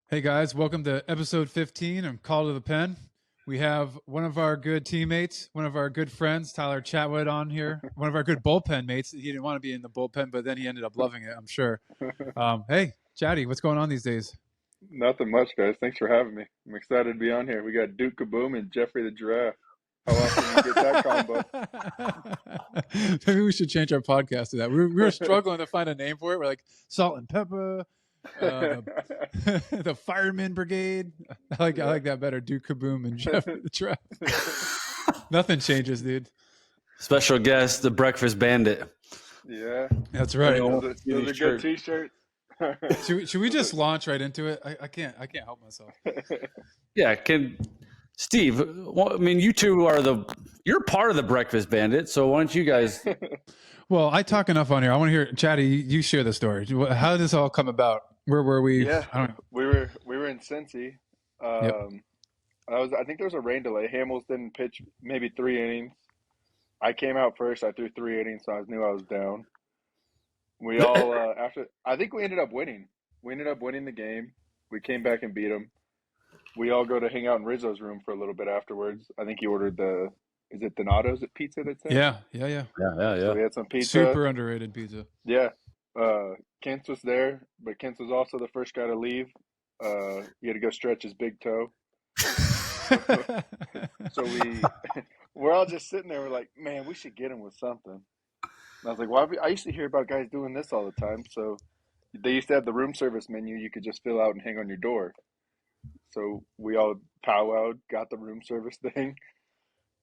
Hey guys, welcome to episode 15 of Call to the Pen. We have one of our good teammates, one of our good friends, Tyler Chatwood, on here. One of our good bullpen mates. He didn't want to be in the bullpen, but then he ended up loving it, I'm sure. Hey, Chatty, what's going on these days? Nothing much, guys. Thanks for having me. I'm excited to be on here. We got Duke Kaboom and Jeffrey the Giraffe. How often you get that combo? Maybe we should change our podcast to that. We were struggling to find a name for it. We're like Salt and Pepper, the Fireman Brigade. I Yeah. like that better. Duke Kaboom and Jeffrey the Trap. Nothing changes, dude. Special guest, the Breakfast Bandit. Yeah. That's right. Those are good t-shirts. Should we just launch right into it? I can't help myself. Yeah, Steve? Well, I mean, you two you're part of the Breakfast Bandit. So why don't you guys? Well, I talk enough on here. I want to hear, Chatty. You share the story. How did this all come about? Where were we? Yeah. I don't know. We were in Cincy. Yep. I think there was a rain delay. Hamels didn't pitch maybe 3 innings. I came out first. I threw 3 innings, so I knew I was down. We all after. I think we ended up winning. We ended up winning the game. We came back and beat them. We all go to hang out in Rizzo's room for a little bit afterwards. I think he ordered is it Donato's pizza that's in? Yeah. So we had some pizza. Super underrated pizza. Yeah. Kent was there, but Kent was also the first guy to leave. He had to go stretch his big toe. So we're all just sitting there. We're like, man, we should get him with something. And I was like, well, I used to hear about guys doing this all the time. So they used to have the room service menu you could just fill out and hang on your door. So we all powwowed, got the room service thing,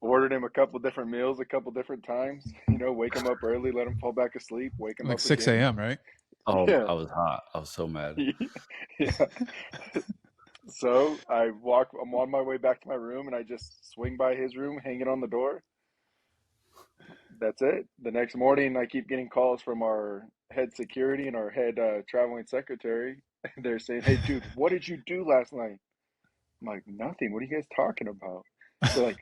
ordered him a couple different meals a couple different times. Wake him up early, let him fall back asleep, wake him Like up 6 again. a.m., right? Oh, Yeah. I was hot. I was so mad. Yeah. So I'm on my way back to my room, and I just swing by his room, hanging on the door. That's it. The next morning, I keep getting calls from our head security and our head traveling secretary. They're saying, "Hey, dude, what did you do last night?" I'm like, "Nothing. What are you guys talking about?" They're like,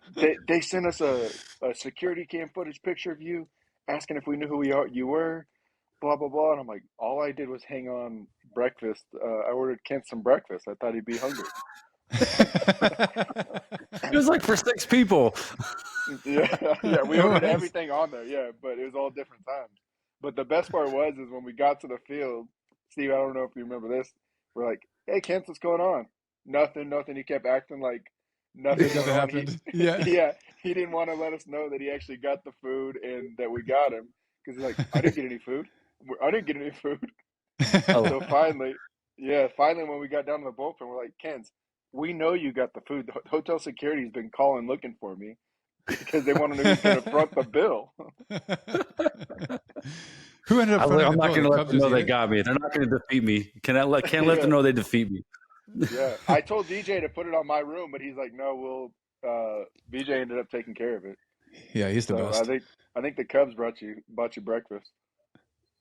they sent us a security cam footage picture of you, asking if we knew who you were, blah blah blah. And I'm like, all I did was hang on breakfast. I ordered Kent some breakfast. I thought he'd be hungry. It was like for 6 people. Yeah, we ordered everything on there. Yeah, but it was all different times. But the best part is when we got to the field, Steve, I don't know if you remember this. We're like, "Hey, Kent, what's going on?" Nothing. He kept acting like nothing was Nothing wrong. happened. Yeah. Yeah, he didn't want to let us know that he actually got the food and that we got him because he's like, "I didn't get any food. I didn't get any food." So finally when we got down to the bullpen, we're like, "Kent, we know you got the food. The hotel security's been calling looking for me because they want to know who's going to front the bill." Who ended up I was like, fronting I'm the not bill? going to The let Cubs them just know they eat it? got me. They're not going to defeat me. Can't let them know they defeat me. Yeah, I told DJ to put it on my room, but he's like, "No, BJ ended up taking care of it." Yeah, he's the So I best. think the Cubs bought you breakfast.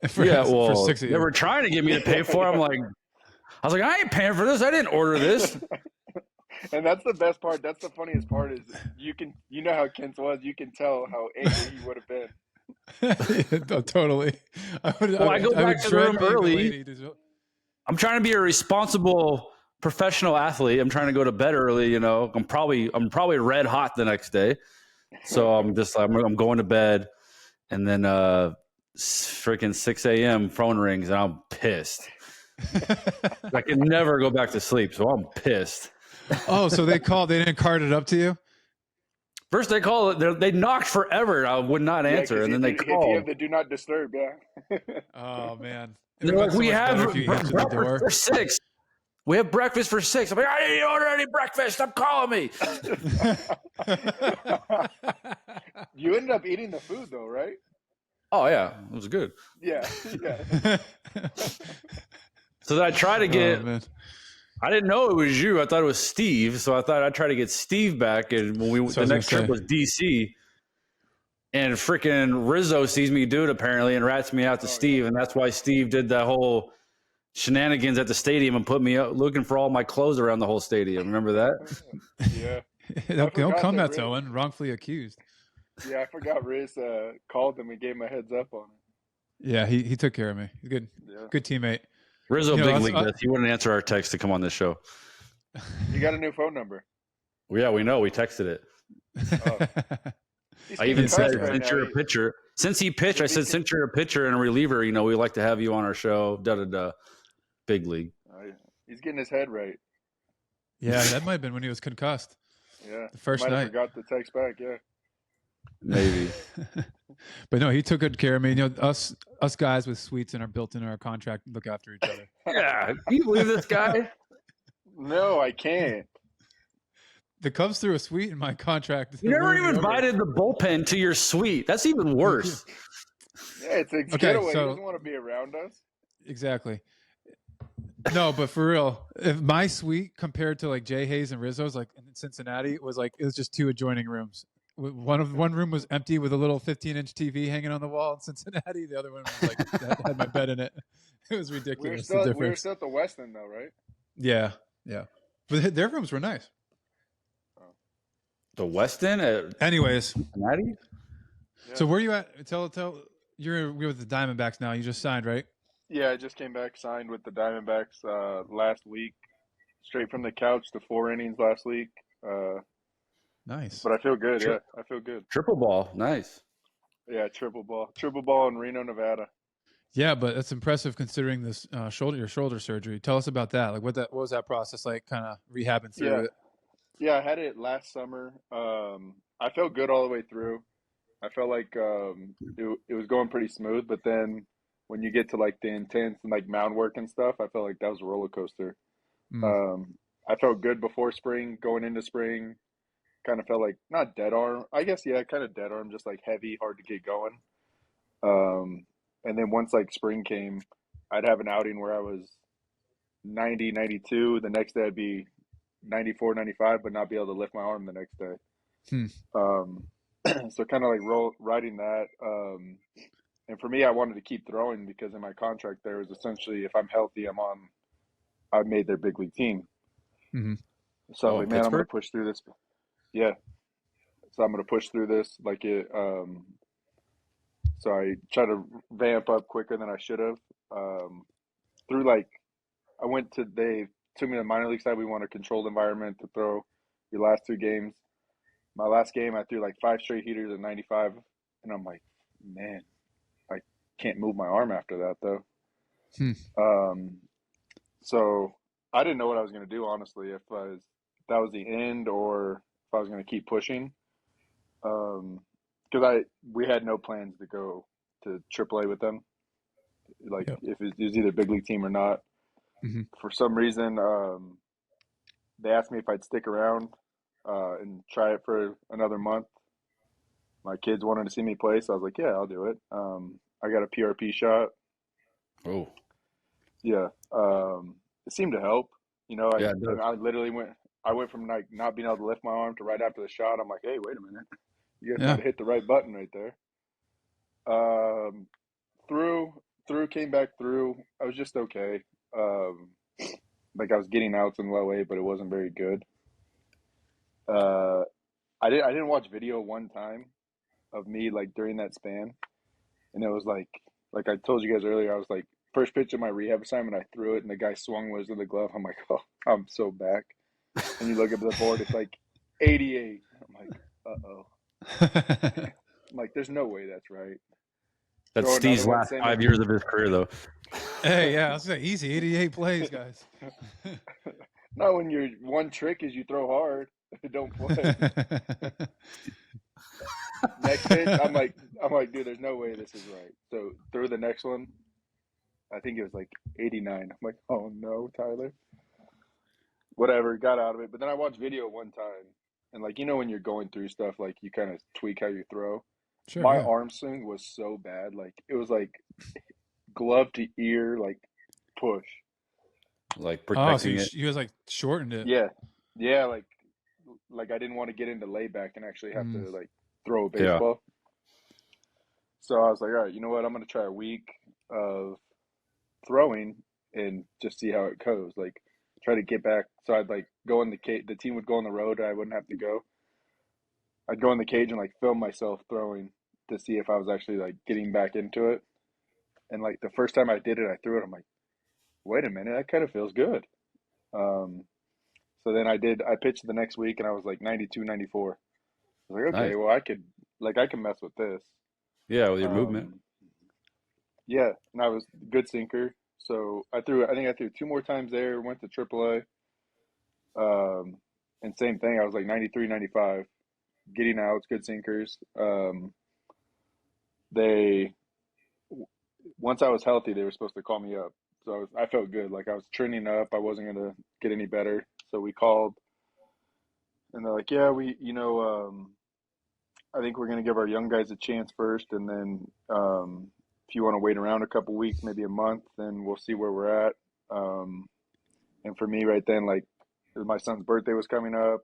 Yeah, For well, 6 of they you. were trying to get me to pay for it. I was like, I ain't paying for this. I didn't order this. And that's the best part. That's the funniest part is you know how Kent was. You can tell how angry he would have been. Yeah, totally. Well, I go I would back to the dread room being the early. lady to- I'm trying to be a responsible professional athlete. I'm trying to go to bed early. I'm probably red hot the next day. So I'm going to bed, and then freaking 6 a.m. phone rings, and I'm pissed. I can never go back to sleep, so I'm pissed. Oh, so they didn't card it up to you? First they called it, they knocked forever. I would not answer, 'Cause and then they if you called. have the do not disturb, yeah. Oh man. They're like, we have better if you answer the door. breakfast for 6. We have breakfast for 6. I'm like, I didn't order any breakfast. Stop calling me. You ended up eating the food though, right? Oh yeah, it was good. Yeah. So then I tried to get. Oh, man. I didn't know it was you. I thought it was Steve. So I thought I'd try to get Steve back. And when the next trip was DC, and freaking Rizzo sees me do it apparently and rats me out to Steve, and that's why Steve did that whole shenanigans at the stadium and put me up looking for all my clothes around the whole stadium. Remember that? Yeah. Don't come that at Riz- Owen, wrongfully accused. Yeah, I forgot Riz called him and gave him a heads up on it. Yeah, he took care of me. He's good. Yeah. Good teammate. Rizzo You know, big us- league this. He wouldn't answer our text to come on this show. You got a new phone number. Well, yeah, we know. We texted it. He's I getting even said, cussed right since now. you're a pitcher, since he pitched, I said, since you're a pitcher and a reliever, you know, we like to have you on our show. Da da da. Big league. He's getting his head right. Yeah, that might have been when he was concussed. Yeah, The first might have night. forgot to text back. Yeah, Maybe. But no, he took good care of me. You know, us guys with suites and are built into our contract look after each other. Yeah. Can you believe this guy? no, I can't. The Cubs threw a suite in my contract. You never even invited the bullpen to your suite. That's even worse. Yeah, it's a Okay, getaway. so- He doesn't want to be around us. Exactly. No, but for real, if my suite compared to like Jay Hayes and Rizzo's, like in Cincinnati, it was just two adjoining rooms. One room was empty with a little 15-inch TV hanging on the wall in Cincinnati. The other one was like had my bed in it. It was ridiculous. The We were difference. still at the Westin though, right? Yeah, but their rooms were nice. The Westin at Anyways, Cincinnati? Yeah. so where are you at? Tell you're with the Diamondbacks now. You just signed, right? Yeah, I just came back, signed with the Diamondbacks last week. Straight from the couch to 4 innings last week. Nice. But I feel good. Sure. Yeah, I feel good. Triple ball. Nice. Yeah, triple ball in Reno, Nevada. Yeah, but it's impressive considering this your shoulder surgery. Tell us about that. Like, what was that process like? Kind of rehabbing through it. Yeah, I had it last summer. I felt good all the way through. I felt like it was going pretty smooth, but then when you get to like the intense and like mound work and stuff, I felt like that was a roller coaster. I felt good before spring, going into spring. Kind of felt like not dead arm. I guess kind of dead arm, just like heavy, hard to get going. And then once like spring came, I'd have an outing where I was 90, 92. The next day I'd be 94, 95, but not be able to lift my arm the next day. So kind of like riding that. And for me, I wanted to keep throwing because in my contract there was essentially if I'm healthy, I made their big league team. Mm-hmm. So I was like, man, I'm going Pittsburgh? to push through this. Yeah. So I'm going to push through this like it. So I try to vamp up quicker than I should have. Through like, they took me to the minor league side. We want a controlled environment to throw your last 2 games. My last game, I threw like 5 straight heaters at 95. And I'm like, man, I can't move my arm after that though. So I didn't know what I was going to do, honestly, if that was the end or if I was going to keep pushing. Because we had no plans to go to AAA with them. Like if it was either big league team or not. Mm-hmm. For some reason, they asked me if I'd stick around and try it for another month. My kids wanted to see me play, so I was like, yeah, I'll do it. I got a PRP shot. Oh. Yeah. It seemed to help. You know, Yeah, I literally went from like not being able to lift my arm to right after the shot. I'm like, hey, wait a minute. You guys got to hit the right button right there. Came back through. I was just okay. Like I was getting outs in low A, but it wasn't very good. I didn't watch video one time of me like during that span, and it was like I told you guys earlier, I was like first pitch of my rehab assignment, I threw it and the guy swung was to the glove. I'm like, oh, I'm so back. And you look at the board, it's like 88. I'm like, uh-oh. I'm like, there's no way that's right. That's Steve's last 5 years of his career, though. Hey, yeah, I was saying easy 88 plays, guys. No, when your one trick is you throw hard, don't play. Next pitch, I'm like, dude, there's no way this is right. So through the next one, I think it was like 89. I'm like, oh no, Tyler. Whatever, got out of it. But then I watched video one time, and like, you know, when you're going through stuff, like you kind of tweak how you throw. Sure, My arm swing was so bad, like it was like glove to ear, like push. Like protecting so it. you guys like shortened it. Yeah, like I didn't want to get into layback and actually have to like throw a baseball. So I was like, all right, you know what? I'm going to try a week of throwing and just see how it goes. Like try to get back. So I'd like go in the cage. The team would go on the road. I wouldn't have to go. I'd go in the cage and like film myself throwing to see if I was actually like getting back into it. And like the first time I did it, I threw it. I'm like, wait a minute, that kind of feels good. Um, so then I pitched the next week and I was like 92, 94. I was like, okay, Nice. well, I can mess with this. Yeah, with your movement. Um, yeah, and I was good sinker. So I think I threw two more times there, went to AAA. And same thing, I was like 93, 95, getting outs, good sinkers. They Once I was healthy, they were supposed to call me up. So I felt good. Like I was trending up. I wasn't gonna get any better. So we called, and they're like, "Yeah, I think we're gonna give our young guys a chance first, and then if you want to wait around a couple weeks, maybe a month, then we'll see where we're at." Um, and for me, right then, like my son's birthday was coming up,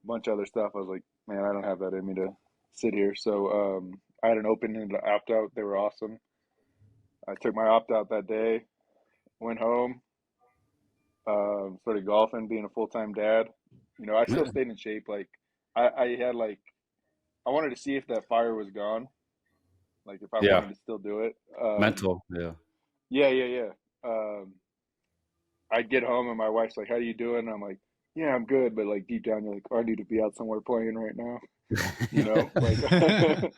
a bunch of other stuff. I was like, "Man, I don't have that in me to sit here." So I had an open and an opt out. They were awesome. I took my opt out that day, went home, started golfing, being a full time dad. I still stayed in shape. Like I had like I wanted to see if that fire was gone, like if I Yeah, wanted to still do it. mental. Yeah. Yeah, yeah, yeah. I'd get home and my wife's like, "How you doing?" And I'm like, "Yeah, I'm good," but like deep down, you're like, oh, "I need to be out somewhere playing right now." Like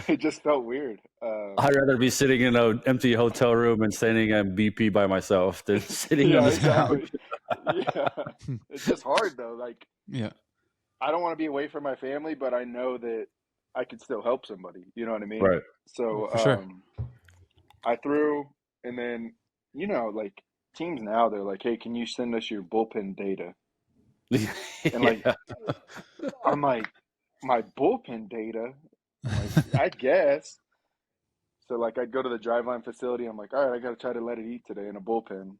it just felt weird. I'd rather be sitting in an empty hotel room and standing at BP by myself than sitting on Yeah, this couch. exactly. Yeah, it's just hard though. Like Yeah. I don't want to be away from my family, but I know that I could still help somebody. You know what I mean? Right. So For sure. I threw, and then like teams now they're like, "Hey, can you send us your bullpen data?" And like Yeah. I'm like, "My bullpen data?" I'm like, "I guess." So like I'd go to the driveline facility. I'm like, "All right, I got to try to let it eat today in a bullpen."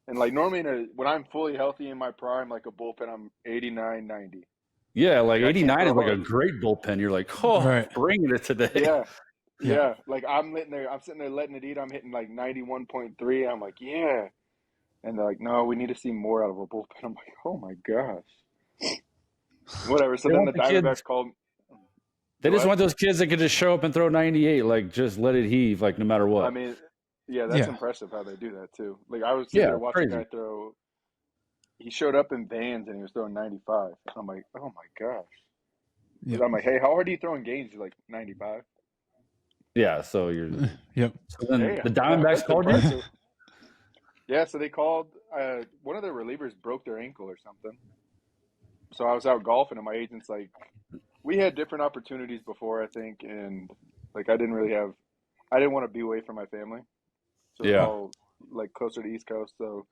And like normally when I'm fully healthy in my prime, like a bullpen, I'm 89, 90. Yeah, like Like I can't 89 throw is like a hard. great bullpen. You're like, oh, Right. bringing it today. Yeah. Yeah. Yeah. Like I'm sitting there letting it eat. I'm hitting like 91.3. I'm like, yeah. And they're like, no, we need to see more out of a bullpen. I'm like, oh my gosh. Whatever. So They then want the the kids. Diamondbacks called. They Go just ahead. want those kids that can just show up and throw 98, like just let it heave, like no matter I what. mean, yeah, that's Yeah. impressive how they do that too. Like I was sitting Yeah, there it's watching a crazy. guy throw. He showed up in bands and he was throwing 95. I'm like, oh my gosh. Yep. I'm like, hey, how hard are you throwing games? He's like 95. Yeah, so you're. Yep. So then Hey, the Diamondbacks that's called you. impressive. Yeah, so they called. One of their relievers broke their ankle or something. So I was out golfing, and my agent's like, we had different opportunities before, I think, and like I didn't want to be away from my family, so it was Yeah. all like closer to East Coast. So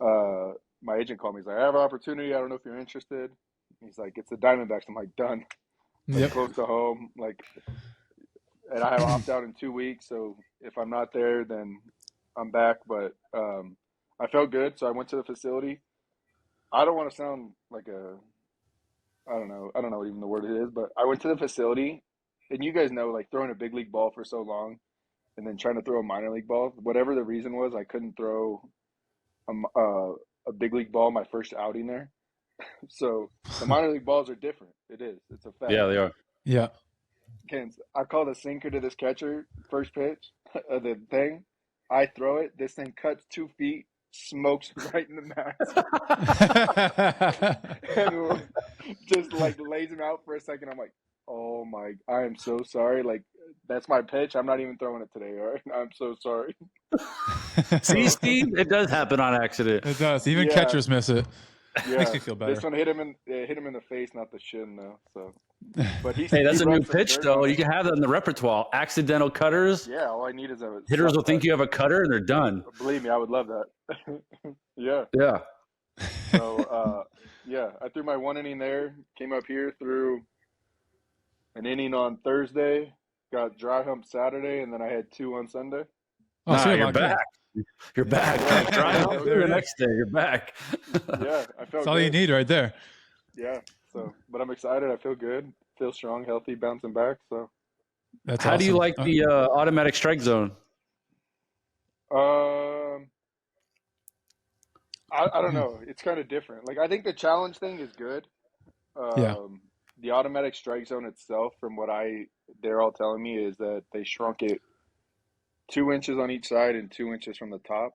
uh, my agent called me. He's like, I have an opportunity. I don't know if you're interested. He's like, it's the Diamondbacks. I'm like, done. Like Yep. close to home. Like, and I have opt out in 2 weeks. So if I'm not there, then I'm back. But I felt good, so I went to the facility. I don't want to sound like a I don't know what even the word it is, but I went to the facility, and you guys know, like throwing a big league ball for so long, and then trying to throw a minor league ball. Whatever the reason was, I couldn't throw a big league ball my first outing there. So the minor league balls are different. It is. It's a fact. Yeah, they are. Yeah. I call the sinker to this catcher first pitch of the thing. I throw it. This thing cuts 2 feet, smokes right in the mat, and just like lays him out for a second. I'm like, oh my, I am so sorry. Like that's my pitch. I'm not even throwing it today. All right, I'm so sorry. See, So Steve, it does happen on accident. It does. Even yeah, catchers miss it. Makes yeah. me feel This better. one hit him in the face, not the shin though. So, but Hey, he that's a new brought some pitch, dirt though. on You it. can have that in the repertoire. Accidental cutters. Yeah, all I need is a Hitters will think you have a cutter, and they're done. believe me, I would love that. Yeah. Yeah. So yeah, I threw my one inning there. Came up here, threw an inning on Thursday. Got dry hump Saturday, and then I had two on Sunday. Oh, so Nah, you're you're locked in. back. You're back. Yeah, Dry I hump felt the There it good. is. next day. You're back. Yeah, I felt That's all you good. need right there. Yeah. So, but I'm excited. I feel good. Feel strong, healthy, bouncing back. So, That's How do you awesome. like the automatic strike zone? um, I don't know. It's kind of different. Like I think the challenge thing is good. Yeah. The automatic strike zone itself, from what they're all telling me, is that they shrunk it 2 inches on each side and 2 inches from the top.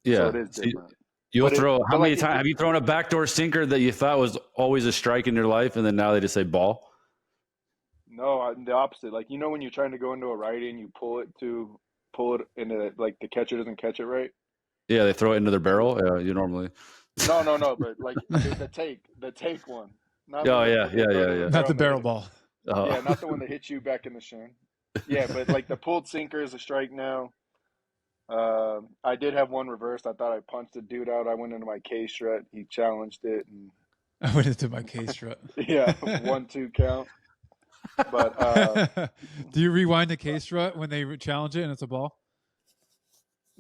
Yeah. So it is different. You'll But throw how many like, times have you thrown a backdoor sinker that you thought was always a strike in your life, and then now they just say ball? No, I'm the opposite. Like, when you're trying to go into a righty and you pull it into, like, the catcher doesn't catch it right. Yeah, they throw it into their barrel. Yeah, you normally. No, but like the take one, not Oh, when yeah. Not the barrel ball. Yeah, not the one that hits you back in the shin. Yeah, but like the pulled sinker is a strike now. I did have one reversed. I thought I punched a dude out. I went into my K strut. He challenged it, and I went into my K strut. yeah, 1-2 count. But do you rewind the K strut when they challenge it and it's a ball?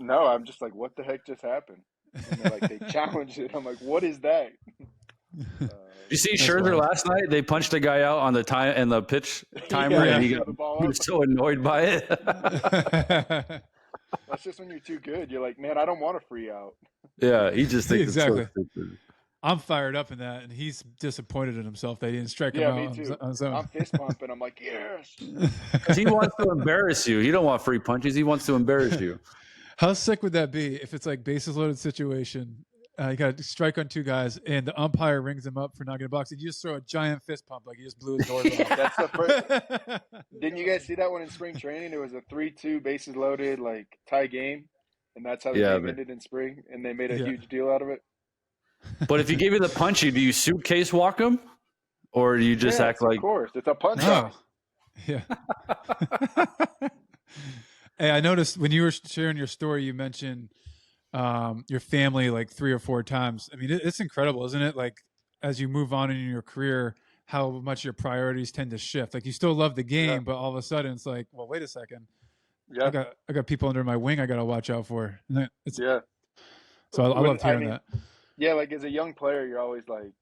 no, I'm just like, what the heck just happened? And they challenged it. I'm like, what is that? You see Scherzer last night? They punched a guy out on the time and the pitch timer, and he was so annoyed by it. That's just when you're too good. You're like, man, I don't want a free out. Yeah, he just thinks exactly. It's so stupid. I'm fired up in that, and he's disappointed in himself that he didn't strike him Yeah, out me too. on his own. I'm fist pumping. I'm like, yes. Because he wants to embarrass you. He don't want free punches. He wants to embarrass you. How sick would that be if it's like bases loaded situation? You got to strike on two guys, and the umpire rings him up for not getting boxed, and you just throw a giant fist pump like he just blew his doors off. That's the first. Didn't you guys see that one in spring training? It was a 3-2 bases loaded like tie game, and that's how the game ended in spring, and they made a huge deal out of it. But if he gave you the punchy, do you suitcase walk him, or do you just act like? Of course, it's a punch. Oh. Yeah. Hey, I noticed when you were sharing your story, you mentioned your family like 3 or 4 times. I mean, it's incredible, isn't it? Like as you move on in your career, how much your priorities tend to shift. Like you still love the game, but all of a sudden it's like, well, wait a second. Yeah. I got people under my wing I got to watch out for. So I loved hearing that. Yeah, like as a young player, you're always like,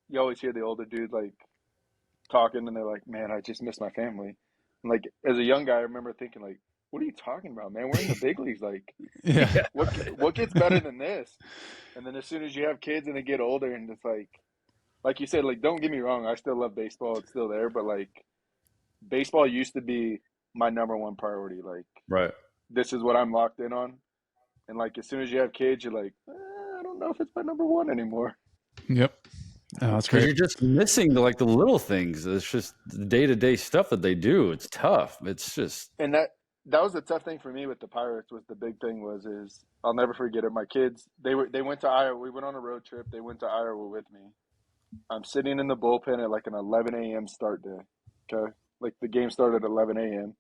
you always hear the older dude like talking, and they're like, "Man, I just miss my family." And like as a young guy, I remember thinking like, "What are you talking about, man? We're in the big leagues. Like, what gets better than this?" And then as soon as you have kids and they get older, and it's like you said, like don't get me wrong, I still love baseball. It's still there, but like baseball used to be my number one priority. Like, right, this is what I'm locked in on. And like as soon as you have kids, you're like, I don't know if it's my number one anymore. Yep. Oh, that's great. You're just missing the little things. It's just the day-to-day stuff that they do. It's tough. It's just and that was the tough thing for me with the Pirates. Was the big thing is I'll never forget it. My kids they went to Iowa. We went on a road trip. They went to Iowa with me. I'm sitting in the bullpen at like an 11 a.m. start day. Okay, like the game started at 11 a.m.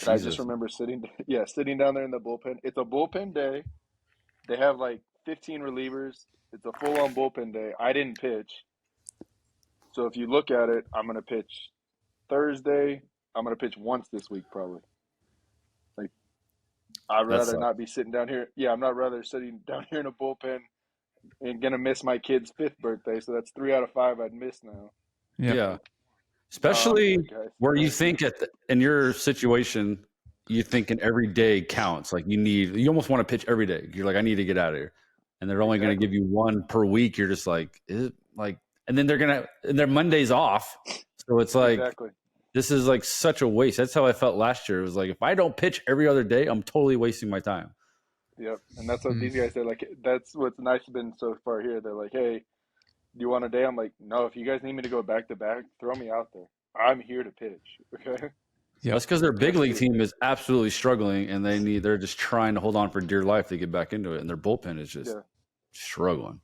I just remember sitting down there in the bullpen. It's a bullpen day. They have like 15 relievers. It's a full-on bullpen day. I didn't pitch. So if you look at it, I'm going to pitch Thursday. I'm going to pitch once this week probably. Like, I'd rather not be sitting down here. Yeah, I'm not rather sitting down here in a bullpen and going to miss my kid's 5th birthday. So that's 3 out of 5 I'd miss now. Yeah. Especially where you think in your situation, you thinking every day counts. Like you almost want to pitch every day. You're like, I need to get out of here. And they're only going to give you one per week. You're just like, is it like, and then their Monday's off. So it's like, this is like such a waste. That's how I felt last year. It was like, if I don't pitch every other day, I'm totally wasting my time. Yep. And that's what these guys say. Like, that's what's nice been so far here. They're like, hey, do you want a day? I'm like, no, if you guys need me to go back to back, throw me out there. I'm here to pitch. Okay. Yeah, that's because their big league team is absolutely struggling, and they're just trying to hold on for dear life to get back into it, and their bullpen is just struggling.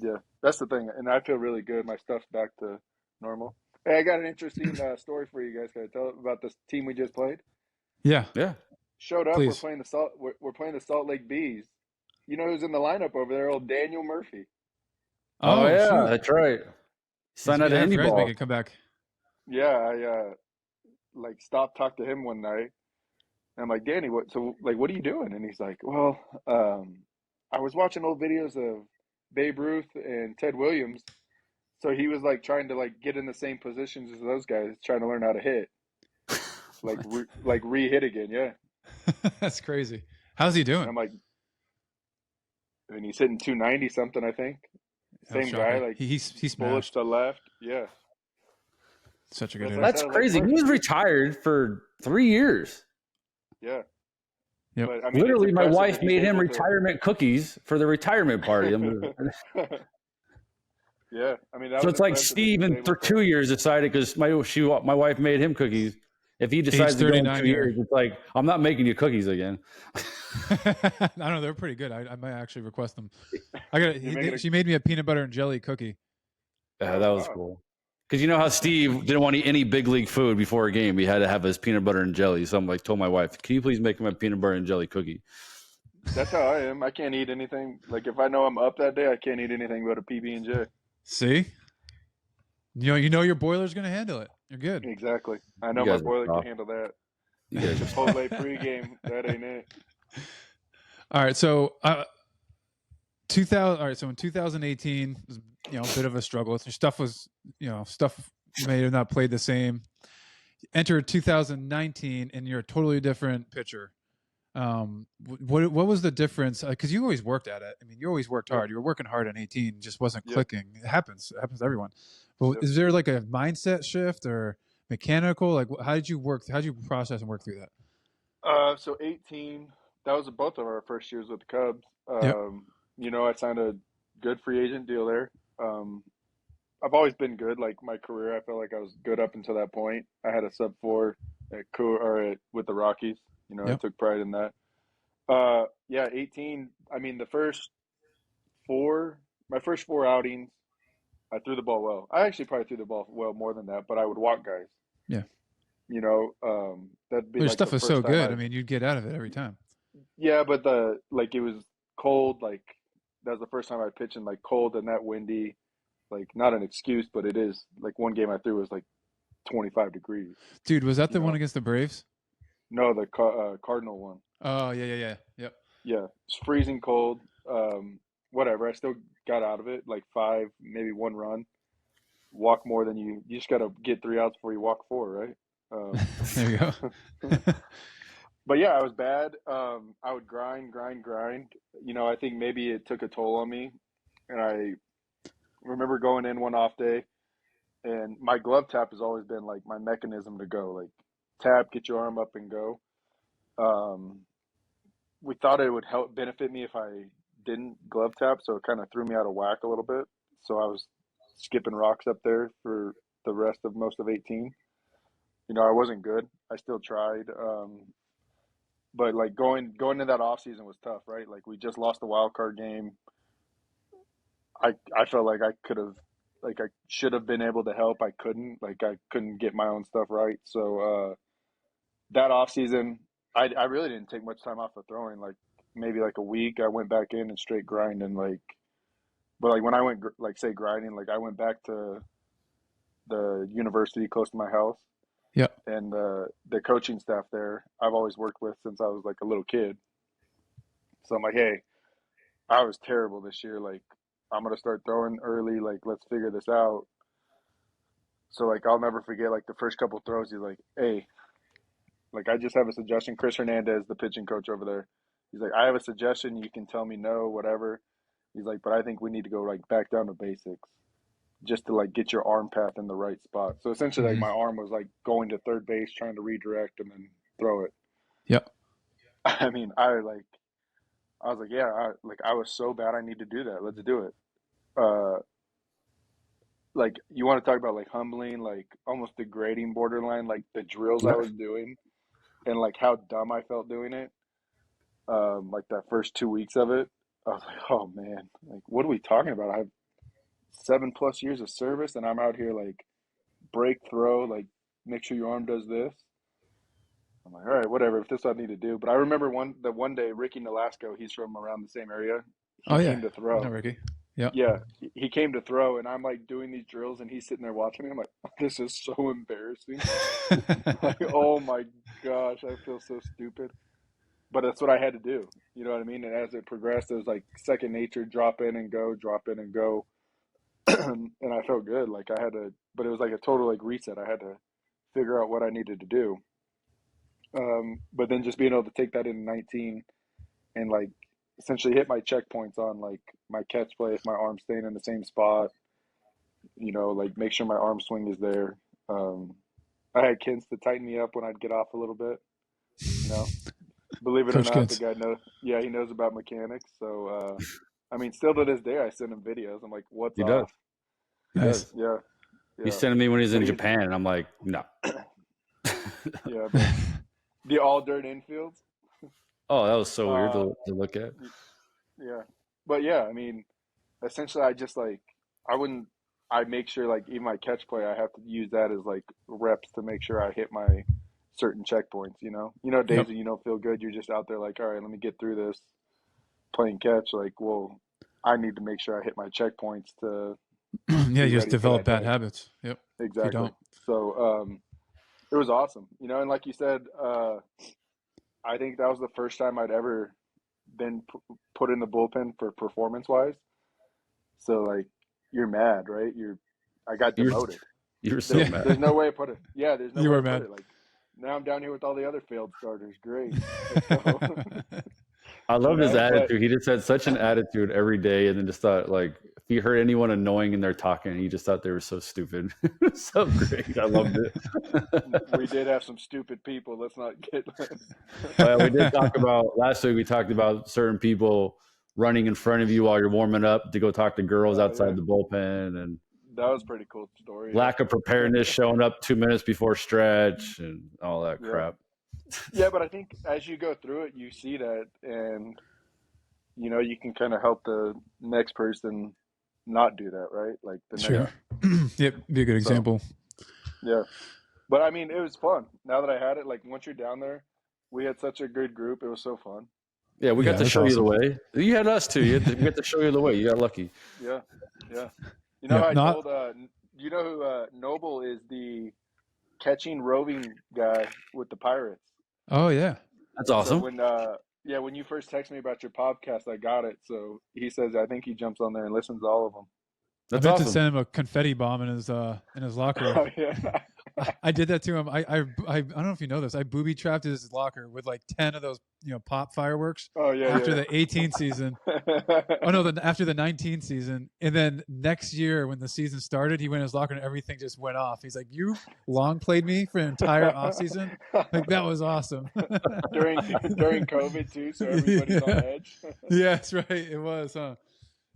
Yeah, that's the thing, and I feel really good. My stuff's back to normal. Hey, I got an interesting story for you guys. Can I tell about this team we just played? Yeah. Showed up. Please. We're playing the Salt Lake Bees. You know who's in the lineup over there? Old Daniel Murphy. Oh yeah, shoot. That's right. Sign out of Indy ball. Make a comeback. Yeah, I stopped, talked to him one night, and I'm like, Danny, what are you doing? And he's like, well, I was watching old videos of Babe Ruth and Ted Williams, so he was like trying to like get in the same positions as those guys, trying to learn how to hit, like re-hit again. Yeah, that's crazy. How's he doing? And I'm like, and he's hitting 290 something, I think. Same guy, like he's bullets to left. Yeah. Such a good hitter. That's crazy. He was retired for 3 years. Yeah. Yep. But I mean, Literally, it's my impressive wife that he's made him able to. retirement cookies for the retirement party. Yeah, I mean that So was it's like impressive that Steve, he's and able for to. 2 years, decided because my wife made him cookies. If he Age decides to go in 39 2 here. years, it's like, I'm not making you cookies again. I don't know. They're pretty good. I might actually request them. You make it. She made me a peanut butter and jelly cookie. Oh That was wow. cool. Because you know how Steve didn't want to eat any big league food before a game. He had to have his peanut butter and jelly. So I'm like, told my wife, can you please make him a peanut butter and jelly cookie? That's how I am. I can't eat anything. Like if I know I'm up that day, I can't eat anything but a PB and J. See, you know your boiler's gonna handle it. You're good. Exactly. I You know my guys are boiler can soft. handle that. You guys are Chipotle pregame. That ain't it. All right, so 2000. All right, so in 2018, was, a bit of a struggle. Your stuff was, stuff may have not played the same. Enter 2019, and you're a totally different pitcher. What was the difference? Because you always worked at it. I mean, you always worked hard. Yep. You were working hard in 18, just wasn't Yep. clicking. It happens. It happens to everyone. But Yep. is there like a mindset shift or mechanical? Like, how did you work? How did you process and work through that? So 18. That was both of our first years with the Cubs. Yep. I signed a good free agent deal there. I've always been good. Like my career, I felt like I was good up until that point. I had a sub 4 with the Rockies. I Yep. took pride in that. 18. I mean, my first 4 outings, I threw the ball well. I actually probably threw the ball well more than that, but I would walk guys. Yeah. That'd be Your like stuff the is first so time good. I mean, you'd get out of it every time. Yeah, but it was cold. Like that was the first time I pitched in like cold and that windy. Like not an excuse, but it is. Like one game I threw was like 25 degrees. Dude, was that You the one know, against the Braves? no, the Cardinal one. Oh, yeah. Yep. Yeah, it's freezing cold. Whatever. I still got out of it. Like 5, maybe 1 run. Walk more than you. You just got to get 3 outs before you walk 4, right? There you go. But yeah, I was bad. I would grind. I think maybe it took a toll on me, and I remember going in one off day, and my glove tap has always been like my mechanism to go. Like tap, get your arm up and go. Um, we thought it would help benefit me if I didn't glove tap, so it kind of threw me out of whack a little bit. So I was skipping rocks up there for the rest of most of 18. I wasn't good. I still tried. But like going into that off season was tough, right? Like we just lost the wild card game. I felt like I could have, like I should have been able to help. I couldn't. Like I couldn't get my own stuff right. So that off season, I really didn't take much time off of throwing. Like maybe like a week, I went back in and straight grind and like. But like when I went like say grinding, like I went back to the university close to my house. Yep. And the coaching staff there, I've always worked with since I was like a little kid. So I'm like, hey, I was terrible this year. Like, I'm gonna start throwing early. Like, let's figure this out. So like, I'll never forget like the first couple throws. He's like, hey, like I just have a suggestion. Chris Hernandez, the pitching coach over there, he's like, I have a suggestion. You can tell me no, whatever. He's like, but I think we need to go like back down to basics, just to like get your arm path in the right spot. So essentially, like Mhm. my arm was like going to third base, trying to redirect and then throw it. Yep. I mean, I was like, yeah, I was so bad. I need to do that. Let's do it. Uh, like you want to talk about like humbling, like almost degrading borderline, like the drills I was doing and like how dumb I felt doing it. Like that first 2 weeks of it, I was like, oh man, like what are we talking about? I have 7+ years of service and I'm out here like break throw, like make sure your arm does this. I'm like, all right, whatever. If this is what I need to do. But I remember one day, Ricky Nolasco, he's from around the same area. Oh, He yeah. came to I know throw. Ricky. Yep. Yeah, he came to throw, and I'm like doing these drills, and he's sitting there watching me. I'm like, this is so embarrassing. Like, oh my gosh, I feel so stupid. But that's what I had to do. You know what I mean? And as it progressed, it was like second nature, drop in and go, drop in and go. And I felt good. Like I had to, but it was like a total like reset. I had to figure out what I needed to do. But then just being able to take that in 19 and like essentially hit my checkpoints on like my catch play if my arm's staying in the same spot, like make sure my arm swing is there. Um, I had kids to tighten me up when I'd get off a little bit, you know. Believe it or Coach not, Kids. the guy knows. Yeah, he knows about mechanics. So, I mean, still to this day, I send him videos. I'm like, "What's He does. off?" He Nice. does. Yeah, He's yeah, sending me when he's but in Japan, and I'm like, no. yeah, but the all dirt infields. Oh, that was so weird Uh, to look at. yeah, but yeah, I mean, essentially, I just like I wouldn't. I make sure like even my catch play, I have to use that as like reps to make sure I hit my certain checkpoints. Days Yep. that you don't feel good, you're just out there like, all right, let me get through this playing catch. Like, well, I need to make sure I hit my checkpoints to Yeah, be you just ready for develop that bad day. habits. Yep. If you Exactly. don't. So, it was awesome, and like you said, I think that was the first time I'd ever been put in the bullpen for performance wise. So like, you're mad, right? I got You're demoted. you're so Yeah. mad. There's no way to put it. Yeah, there's no You way were to put mad. it. Like, now I'm down here with all the other failed starters. Great, let's go. I loved his But attitude. He just had such an attitude every day, and then just thought like if he heard anyone annoying and they're talking, he just thought they were so stupid. So great. I loved it. we did have some stupid people. Let's not get. Well, we did talk about last week. We talked about certain people running in front of you while you're warming up to go talk to girls outside Yeah, the bullpen, and that was a pretty cool story. lack of preparedness, showing up 2 minutes before stretch, and all that Yeah, crap. yeah, but I think as you go through it, you see that, and you can kind of help the next person not do that, right? Like the next. Sure. Yep. Be a good So example. yeah, but I mean, it was fun. Now that I had it, like once you're down there, we had such a good group. It was so fun. Yeah, we Yeah, got to that's show you the awesome. way. You had us too. We got to show you the way. You got lucky. Yeah, yeah. Yeah. I Not. told you know who Noble is, the catching roving guy with the Pirates. Oh yeah. That's So awesome. when you first texted me about your podcast, I got it. So he says I think he jumps on there and listens to all of them. That's I meant to awesome. send him a confetti bomb in his locker. Oh yeah. I did that to him. I don't know if you know this. I booby trapped his locker with like 10 of those pop fireworks Oh yeah. after Yeah. the 18 season. Oh no, after the 19 season, and then next year when the season started, he went in his locker and everything just went off. He's like, "You long played me for an entire off season. Like that was awesome." during COVID too, so everybody's on edge. Yeah, that's right. It was, huh?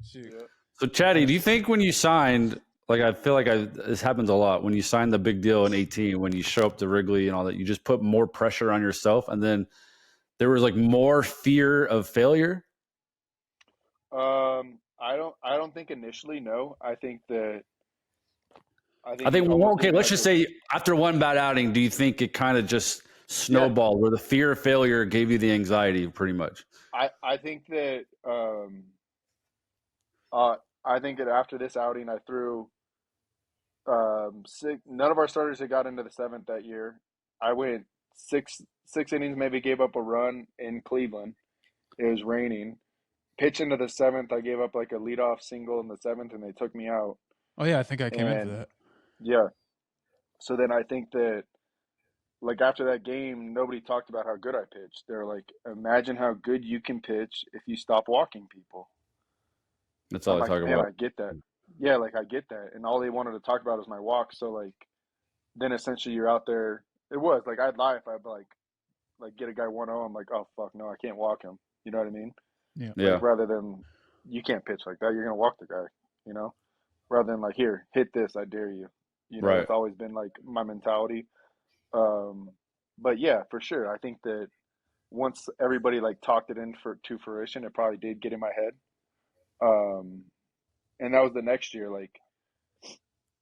Shoot. Yeah. So, Chatty, do you think when you signed, like I feel like this happens a lot when you sign the big deal in 18, when you show up to Wrigley and all that, you just put more pressure on yourself, and then there was like more fear of failure? I don't think initially. No, I think Okay, let's just say after one bad outing, do you think it kind of just snowballed where the fear of failure gave you the anxiety pretty much? I think that after this outing, I threw none of our starters had got into the seventh that year. I went six innings, maybe gave up a run in Cleveland. It was raining. Pitch into the seventh, I gave up like a leadoff single in the seventh, and they took me out. Oh yeah, I think I came in for And that. yeah, so then I think that like after that game, nobody talked about how good I pitched. They're like, imagine how good you can pitch if you stop walking people. That's I'm all I like, talk man, about. I get that. Yeah, like I get that. And all they wanted to talk about is my walk. So like then essentially you're out there. It was like I'd lie if I'd like get a guy 1-0. I'm like, oh fuck no, I can't walk him. You know what I mean? Yeah. Yeah. Like rather than you can't pitch like that, you're gonna walk the guy, you know? Rather than like, here, hit this, I dare you. Right. That's always been like my mentality. But yeah, for sure. I think that once everybody like talked it to fruition, it probably did get in my head. And that was the next year. Like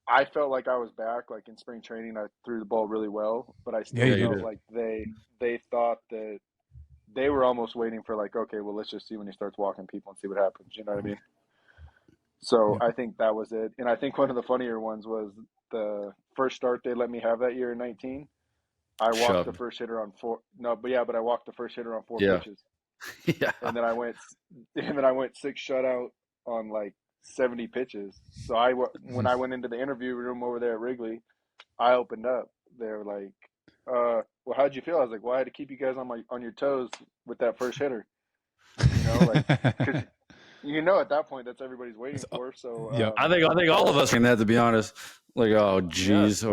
I felt like I was back. Like in spring training, I threw the ball really well, but I still Yeah, felt like they thought that they were almost waiting for like, okay, well, let's just see when he starts walking people and see what happens. You know what I mean? So Yeah. I think that was it. And I think one of the funnier ones was the first start they let me have that year in 19. I walked the first hitter on four. No, but I walked the first hitter on four pitches. Yeah. And then I went 6 shutout on like 70 pitches. So when I went into the interview room over there at Wrigley, I opened up. They were like, well, how'd you feel? I was like, well, I had to keep you guys on your toes with that first hitter. Like, cause at that point, that's everybody's waiting for. So Yep. I think all of us can that, to be honest. Like, oh geez.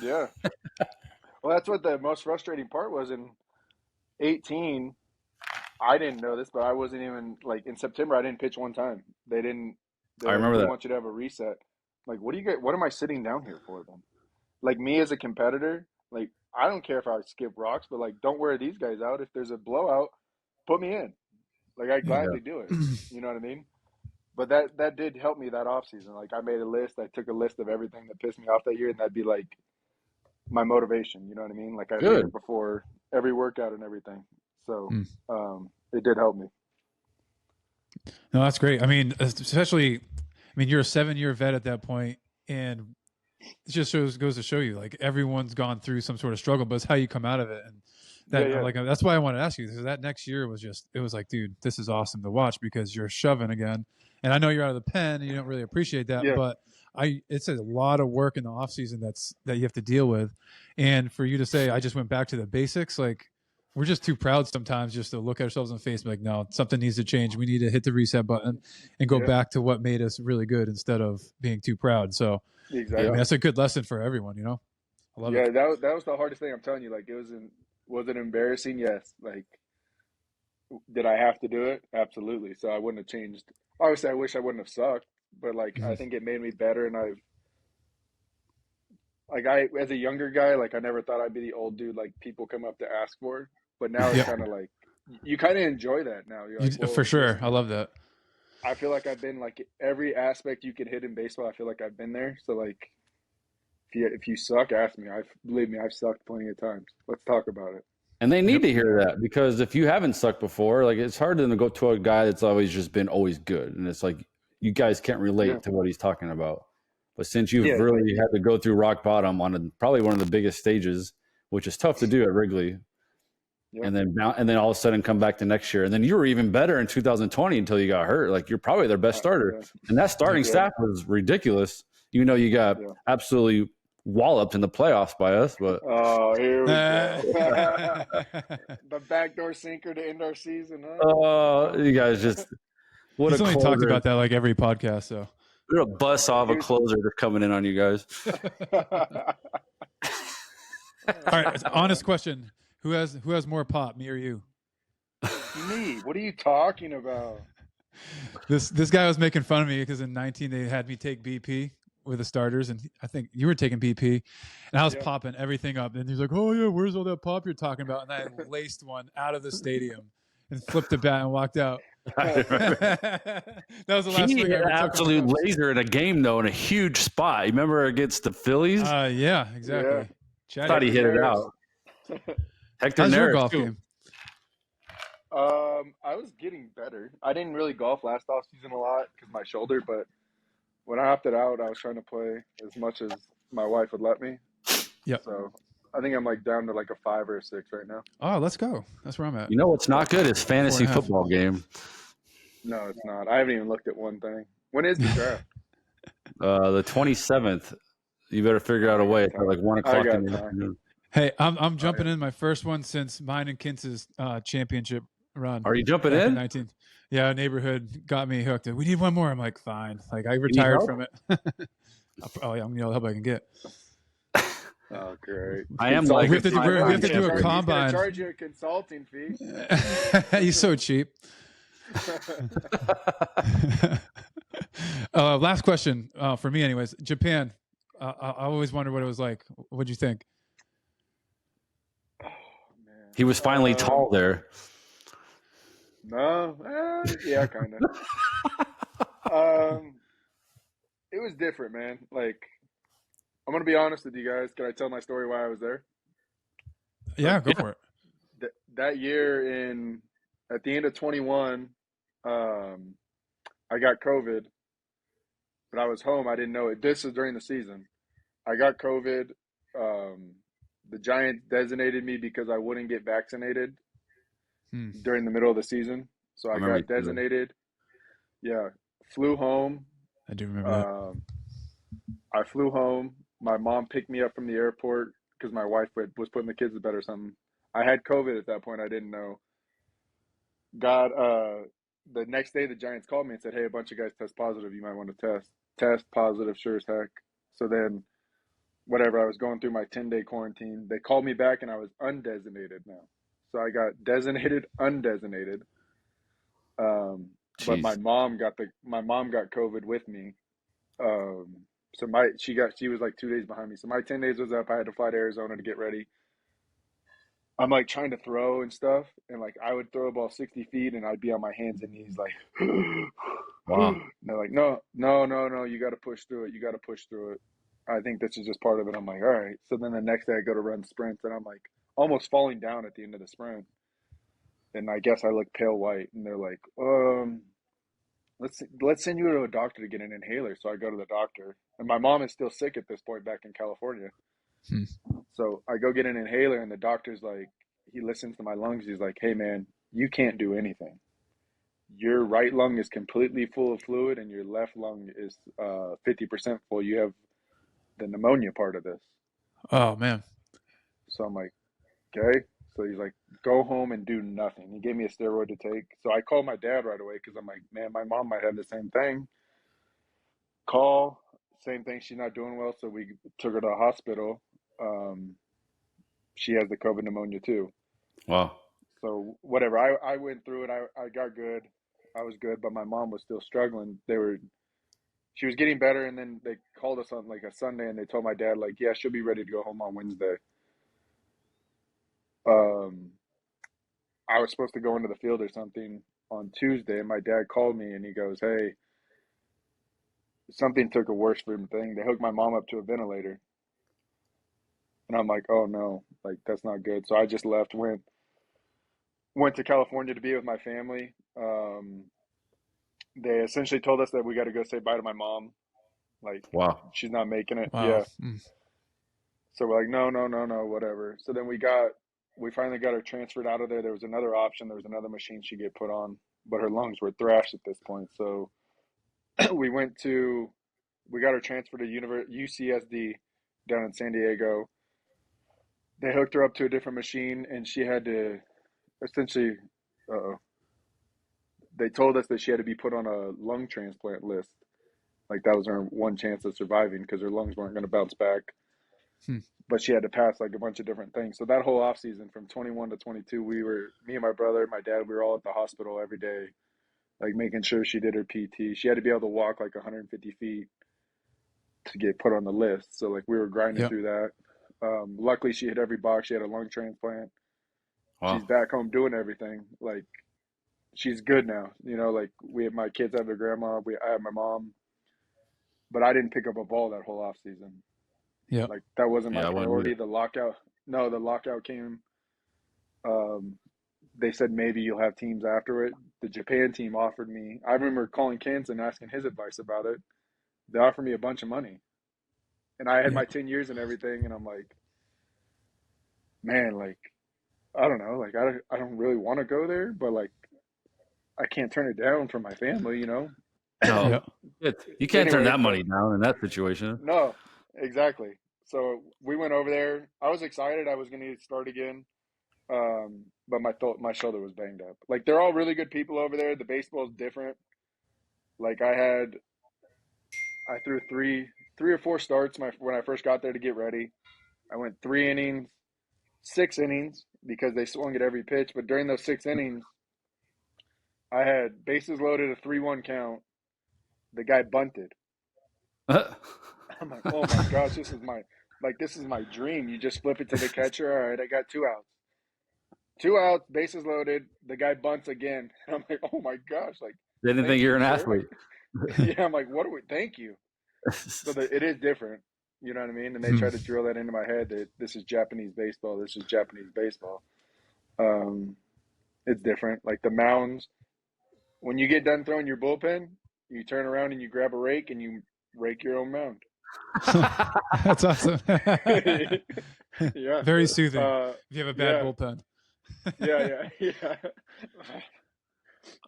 Yeah. Well, that's what the most frustrating part was. And 18, I didn't know this, but I wasn't even like in September. I didn't pitch one time. They didn't. I They're like, remember we that. want you to have a reset. Like, what do you get? What am I sitting down here for then? Like me as a competitor, like I don't care if I skip rocks, but like don't wear these guys out. If there's a blowout, put me in. Like I'd Yeah. gladly do it. You know what I mean? But that did help me that off season. Like I made a list. I took a list of everything that pissed me off that year, and that'd be like my motivation. You know what I mean? Like I'd read Good. it before every workout and everything. So Mm. it did help me. No, that's great. I mean, especially, you're a 7-year vet at that point, and it just goes to show you, like everyone's gone through some sort of struggle, but it's how you come out of it. And that, Yeah, yeah. like, that's why I wanted to ask you, because that next year was it was like, dude, this is awesome to watch because you're shoving again. And I know you're out of the pen and you don't really appreciate that, Yeah. but it's a lot of work in the off season that you have to deal with. And for you to say, I just went back to the basics, like we're just too proud sometimes just to look at ourselves in the face and be like, no, something needs to change. We need to hit the reset button and go Yeah. back to what made us really good instead of being too proud. So Exactly. that's a good lesson for everyone, I love Yeah, it. that was the hardest thing. I'm telling you, like was it embarrassing? Yes. Like, did I have to do it? Absolutely. So I wouldn't have changed. Obviously, I wish I wouldn't have sucked, but like I think it made me better. And I as a younger guy, like I never thought I'd be the old dude like people come up to ask for. But now it's Yeah. kind of like you kind of enjoy that now. You're like, well, For sure. listen, I love that. I feel like I've been like every aspect you could hit in baseball. I feel like I've been there. So like, if you suck, ask me. Believe me, I've sucked plenty of times. Let's talk about it. And they need Yep. to hear that, because if you haven't sucked before, like it's hard to go to a guy that's always good. And it's like, you guys can't relate Yeah. to what he's talking about. But since you've Yeah, really had to go through rock bottom on probably one of the biggest stages, which is tough to do at Wrigley, Yep. and then all of a sudden come back the next year, and then you were even better in 2020 until you got hurt. Like you're probably their best starter, Yeah. and that starting Yeah. staff was ridiculous. You know, you got Yeah. absolutely walloped in the playoffs by us, but Oh, here we go. He's The backdoor sinker to end our season, huh? you guys just what a only talked closer. about that like every podcast. So We're a bus off a Here's- closer that's coming in on you guys. all right, honest question: who has more pop, me or you? Me? What are you talking about? This guy was making fun of me because in 19 they had me take BP with the starters, and I think you were taking BP, and I was Yeah. popping everything up. And he's like, "Oh yeah, where's all that pop you're talking about?" And I laced one out of the stadium and flipped the bat and walked out. That was the last He swing hit I ever an took. absolute laser in a game, though, in a huge spot. You remember against the Phillies? Yeah, exactly. Yeah. Chatty. Thought he hit it Neris. out. Hector How's your Neris, golf too. game? I was getting better. I didn't really golf last off season a lot because my shoulder, but when I opted out, I was trying to play as much as my wife would let me. Yep. So I think I'm like down to like a 5 or a 6 right now. Oh, let's go. That's where I'm at. You know what's not good is fantasy 4.5. football game. No, it's not. I haven't even looked at one thing. When is the draft? The 27th. You better figure out a way. It's like 1 o'clock got in the time. afternoon. Hey, I'm jumping in my first one since mine and Kintz's championship run. Are you jumping back in? 19. Yeah, neighborhood got me hooked. We need one more. I'm like, fine. Like I retired help? from it. Oh yeah, I'm gonna help I can get. Oh, great. I am We have to like do a combine. He's gonna charge you a consulting fee. He's so cheap. Last question for me, anyways. Japan. I always wondered what it was like. What'd you think? Oh, man. He was finally tall there. No, yeah, kind of. It was different, man. Like, I'm gonna be honest with you guys. Can I tell my story why I was there? Yeah, go for it. That year at the end of 21, I got COVID, but I was home. I didn't know it. This is during the season. I got COVID. The Giants designated me because I wouldn't get vaccinated during the middle of the season. So I got designated. Yeah. Flew home. I do remember that. I flew home. My mom picked me up from the airport because my wife was putting the kids to bed or something. I had COVID at that point. I didn't know. The next day, the Giants called me and said, "Hey, a bunch of guys test positive. You might want to test." Test positive, sure as heck. So then, whatever, I was going through my 10-day quarantine. They called me back, and I was undesignated now. So I got designated, undesignated. But my Jeez. mom got COVID with me. So she was like 2 days behind me. So my 10 days was up. I had to fly to Arizona to get ready. I'm like trying to throw and stuff, and like I would throw a ball 60 feet, and I'd be on my hands and knees like, Wow. and they're like, no, you got to push through it. You got to push through it. I think this is just part of it. I'm like, all right. So then the next day I go to run sprints, and I'm like almost falling down at the end of the sprint, and I guess I look pale white, and they're like, let's send you to a doctor to get an inhaler. So I go to the doctor, and my mom is still sick at this point back in California. Hmm. So I go get an inhaler, and the doctor's like, he listens to my lungs. He's like, hey, man, you can't do anything. Your right lung is completely full of fluid, and your left lung is 50% full. You have the pneumonia part of this. Oh, man. So I'm like, okay. So he's like, go home and do nothing. He gave me a steroid to take. So I called my dad right away because I'm like, man, my mom might have the same thing. Same thing. She's not doing well. So we took her to the hospital. She has the COVID pneumonia too. Wow. So whatever, I went through it. I got good. I was good, but my mom was still struggling. She was getting better, and then they called us on like a Sunday, and they told my dad like, yeah, she'll be ready to go home on Wednesday. I was supposed to go into the field or something on Tuesday, and my dad called me, and he goes, hey, something took a worse thing. They hooked my mom up to a ventilator. And I'm like, oh no, like that's not good. So I just left, went to California to be with my family. They essentially told us that we got to go say bye to my mom. Like, Wow. she's not making it. Wow. Yeah. Mm. So we're like, no, whatever. So then we finally got her transferred out of there. There was another option. There was another machine she get put on, but her lungs were thrashed at this point. So we got her transferred to UCSD down in San Diego. They hooked her up to a different machine, and she had to essentially, they told us that she had to be put on a lung transplant list. Like that was her one chance of surviving because her lungs weren't going to bounce back. But she had to pass like a bunch of different things. So that whole off season from 21 to 22, me and my brother, my dad, we were all at the hospital every day, like making sure she did her PT. She had to be able to walk like 150 feet to get put on the list. So like we were grinding through that. Luckily, she hit every box. She had a lung transplant. Wow. She's back home doing everything. Like she's good now. You know, like my kids have their grandma. I have my mom. But I didn't pick up a ball that whole off season. Yeah. Like that wasn't my Yeah, I wouldn't priority. either. The lockout came. They said maybe you'll have teams after it. The Japan team offered me. I remember calling Kens and asking his advice about it. They offered me a bunch of money, and I had my 10 years and everything. And I'm like, man, like I don't know, like I don't really want to go there, but like I can't turn it down for my family, you know. No, you can't turn Anyways, that money down in that situation. No, exactly. So we went over there. I was excited. I was going to start again, but my shoulder was banged up. Like they're all really good people over there. The baseball is different. Like I threw three or four starts when I first got there to get ready. I went 3 innings, 6 innings because they swung at every pitch. But during those 6 innings, I had bases loaded, a 3-1 count. The guy bunted. I'm like, oh my gosh, this is my dream. You just flip it to the catcher. All right, I got 2 outs. 2 outs, bases loaded. The guy bunts again. I'm like, oh my gosh, like They didn't think you're an athlete. Yeah, I'm like, thank you. So it is different. You know what I mean? And they try to drill that into my head that this is Japanese baseball. This is Japanese baseball. It's different. Like the mounds, when you get done throwing your bullpen, you turn around and you grab a rake and you rake your own mound. That's awesome. Yeah. Very soothing if you have a bad bullpen. Yeah.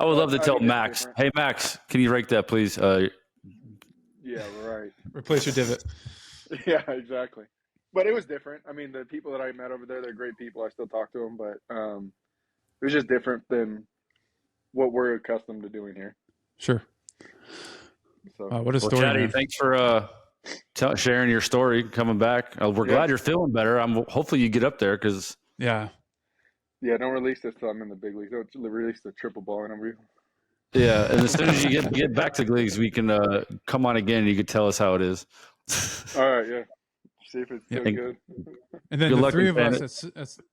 I would love to tell Max, hey, Max, can you rake that, please? Yeah, right. Replace your divot. Yeah, exactly. But it was different. I mean, the people that I met over there, they're great people. I still talk to them, but it was just different than what we're accustomed to doing here. Sure. So, what a story, Chatty, man. thanks for sharing your story, coming back. We're glad you're feeling better. Hopefully you get up there because yeah, Yeah, don't release this till I'm in the big leagues. Don't release the triple ball interview. Yeah, and as soon as you get back to the leagues, we can come on again. And you can tell us how it is. All right, yeah. See if it's still Yeah. good. And then Good the luck three in of us,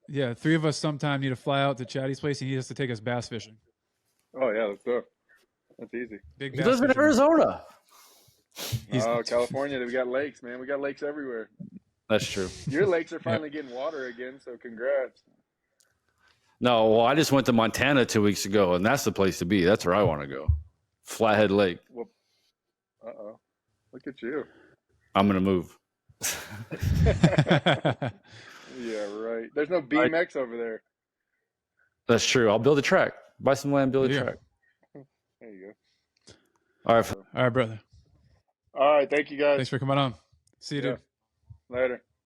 Planet. three of us sometime need to fly out to Chatty's place, and he has to take us bass fishing. Oh yeah, let's do it. That's easy. Big He bass lives in fishing. Arizona. Oh, California, we got lakes, man. We got lakes everywhere. That's true. Your lakes are finally getting water again, so congrats. No, well, I just went to Montana 2 weeks ago, and that's the place to be. That's where I want to go. Flathead Lake. Well, look at you. I'm gonna move. Yeah, right. There's no BMX over there. That's true. I'll build a track. Buy some land, build a Yeah. track. There you go. All right. All right, brother. All right, thank you guys. Thanks for coming on. See you, dude. Later.